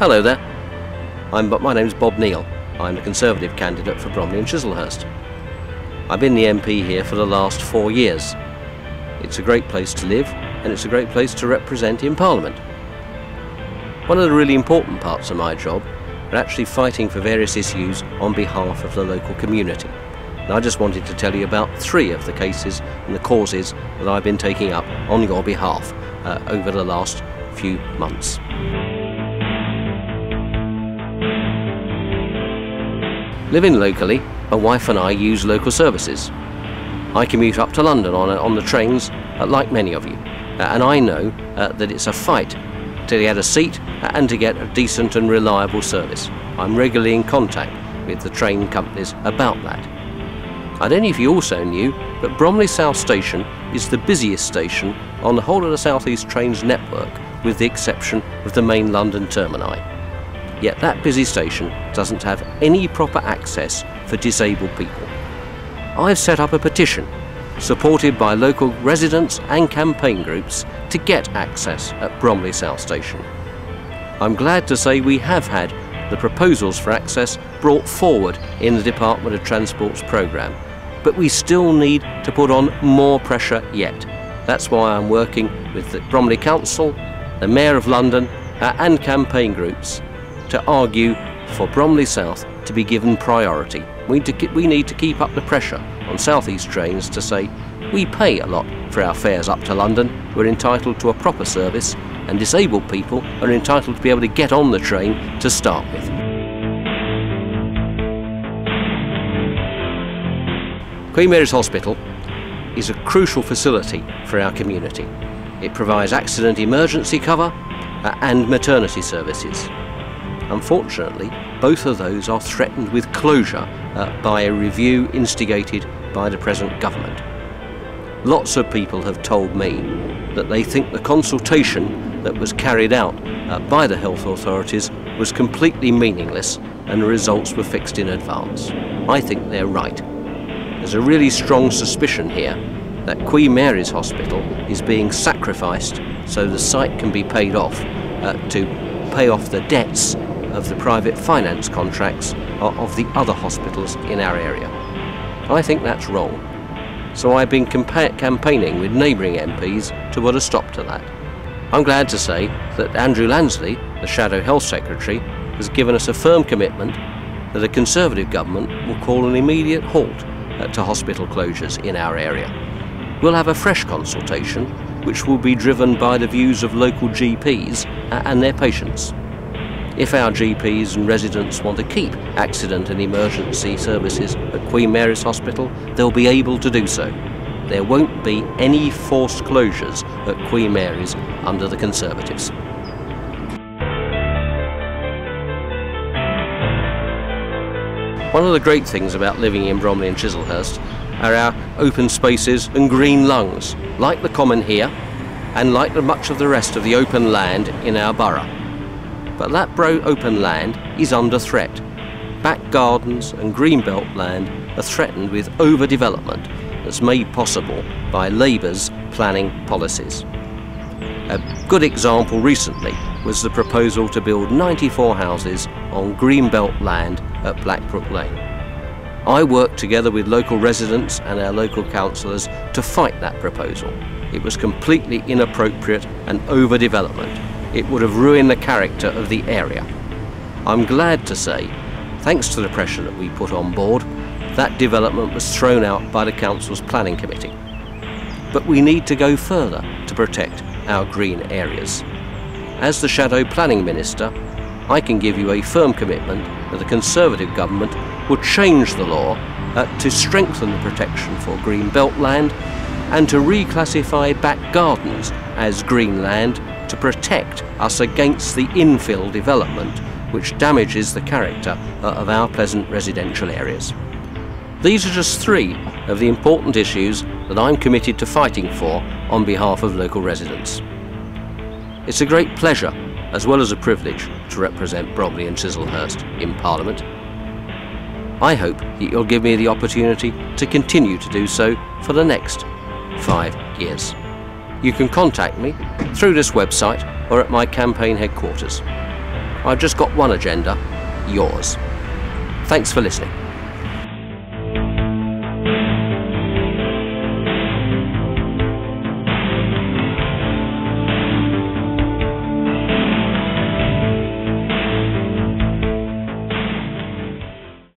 Hello there. My name's Bob Neill. I'm the Conservative candidate for Bromley and Chislehurst. I've been the MP here for the last 4 years. It's a great place to live and it's a great place to represent in Parliament. One of the really important parts of my job are actually fighting for various issues on behalf of the local community. And I just wanted to tell you about 3 of the cases and the causes that I've been taking up on your behalf over the last few months. Living locally, my wife and I use local services. I commute up to London on the trains, like many of you, and I know that it's a fight to get a seat and to get a decent and reliable service. I'm regularly in contact with the train companies about that. I don't know if you also knew that Bromley South Station is the busiest station on the whole of the South East Trains network, with the exception of the main London termini. Yet that busy station doesn't have any proper access for disabled people. I've set up a petition, supported by local residents and campaign groups, to get access at Bromley South Station. I'm glad to say we have had the proposals for access brought forward in the Department of Transport's programme, but we still need to put on more pressure yet. That's why I'm working with the Bromley Council, the Mayor of London and campaign groups to argue for Bromley South to be given priority. We need to keep up the pressure on South East Trains to say we pay a lot for our fares up to London, we're entitled to a proper service, and disabled people are entitled to be able to get on the train to start with. Queen Mary's Hospital is a crucial facility for our community. It provides accident emergency cover and maternity services. Unfortunately, both of those are threatened with closure by a review instigated by the present government. Lots of people have told me that they think the consultation that was carried out by the health authorities was completely meaningless and the results were fixed in advance. I think they're right. There's a really strong suspicion here that Queen Mary's Hospital is being sacrificed so the site can be paid off to pay off the debts of the private finance contracts of the other hospitals in our area. I think that's wrong. So I've been campaigning with neighbouring MPs to put a stop to that. I'm glad to say that Andrew Lansley, the Shadow Health Secretary, has given us a firm commitment that a Conservative government will call an immediate halt to hospital closures in our area. We'll have a fresh consultation which will be driven by the views of local GPs and their patients. If our GPs and residents want to keep accident and emergency services at Queen Mary's Hospital, they'll be able to do so. There won't be any forced closures at Queen Mary's under the Conservatives. One of the great things about living in Bromley and Chislehurst are our open spaces and green lungs, like the common here and like much of the rest of the open land in our borough. But that open land is under threat. Back gardens and greenbelt land are threatened with overdevelopment that's made possible by Labour's planning policies. A good example recently was the proposal to build 94 houses on greenbelt land at Blackbrook Lane. I worked together with local residents and our local councillors to fight that proposal. It was completely inappropriate and overdevelopment. It would have ruined the character of the area. I'm glad to say, thanks to the pressure that we put on board, that development was thrown out by the Council's Planning Committee. But we need to go further to protect our green areas. As the Shadow Planning Minister, I can give you a firm commitment that the Conservative government will change the law to strengthen the protection for green belt land and to reclassify back gardens as green land to protect us against the infill development which damages the character of our pleasant residential areas. These are just 3 of the important issues that I'm committed to fighting for on behalf of local residents. It's a great pleasure as well as a privilege to represent Bromley and Chislehurst in Parliament. I hope that you'll give me the opportunity to continue to do so for the next 5 years. You can contact me through this website or at my campaign headquarters. I've just got one agenda: yours. Thanks for listening.